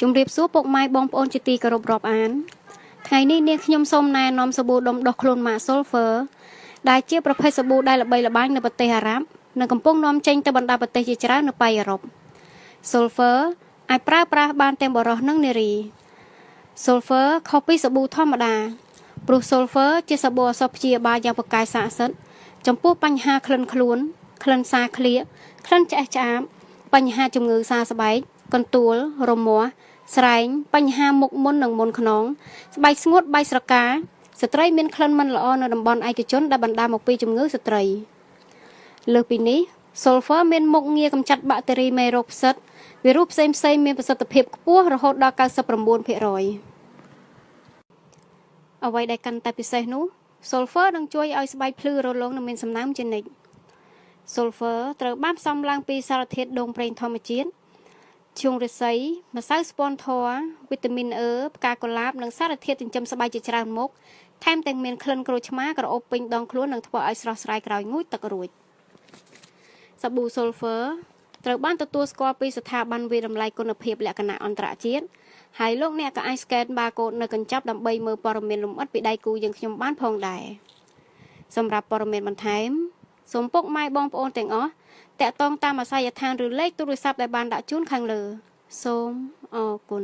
ជំរាបសួរពុកម៉ែបងប្អូនជាទីគោរពរាប់អានថ្ងៃនេះនាងខ្ញុំសូមណែនាំសាប៊ូដុំដុសខ្លួនម៉ាក Sulfur ដែលជាប្រភេទសាប៊ូដែលល្បីល្បាញនៅប្រទេសអារ៉ាប់និងកំពុងនាំចេញទៅបណ្ដាប្រទេសជាច្រើននៅប៉ែកអឺរ៉ុប Sulfur អាចប្រើប្រាស់បានទាំងបុរសនិងនារី Sulfur ខុសពីសាប៊ូធម្មតាព្រោះ Sulfur ជាសាប៊ូអសព្យាបាលយ៉ាងពូកែស័ក្តិសិទ្ធិចំពោះបញ្ហាក្លិនខ្លួនក្លិនសាឃ្លាក្លិនឆ្អេះឆ្អាបបញ្ហាជំងឺសាស្បែកកន្ទួលរមាស់ស្រែងបញ្ហាមុខមុននិងមុនខ្នងស្បែកស្ងួតបែកស្រកាស្ត្រីមានក្លិនមិនល្អនៅតំបន់ឯកជនដែលបណ្ដាលមកពីជំងឺស្ត្រីលើសពីនេះ Sulfur មានមុខងារកម្ចាត់បាក់តេរីមេរោគផ្សិតវីរុសផ្សេងៗមានប្រសិទ្ធភាពខ្ពស់រហូតដល់ 99% អ្វីដែលកាន់តែពិសេសនោះ Sulfur នឹងជួយឲ្យស្បែកភ្លឺរលោងនិងមានសំណើមជានិច្ច Sulfur ត្រូវបានផ្សំឡើងពីសារធាតុដូងប្រេងធម្មជាតិឈូងឫស្សីម្សៅស្ពាន់ធម៌វីតាមីន E ផ្កាកុលាបនិងសារធាតុចិញ្ចឹមស្បែកជាច្រើនមុខថែមទាំងមានក្លិនក្រូចឆ្មាក្រអូបពេញដងខ្លួននិងធ្វើឲ្យស្រស់ស្រាយក្រោយងូតទឹករួចសាប៊ូ Sulfur ត្រូវបានទទួលស្គាល់ពីស្ថាប័នវិតម្លៃគុណភាពលក្ខណៈអន្តរជាតិហើយលោកអ្នកក៏អាច scan barcode នៅកញ្ចប់ដើម្បីមើលព័ត៌មានលម្អិតពីដៃគូយើងខ្ញុំបានផងដែរសម្រាប់ព័ត៌មានបន្ថែមសូមពុកម៉ែបងប្អូនទាំងអស់តាក់ទងតាមអាសយដ្ឋានឬលេខទូរស័ព្ទដែលបានដាក់ជូនខាងលើសូមអរគុណ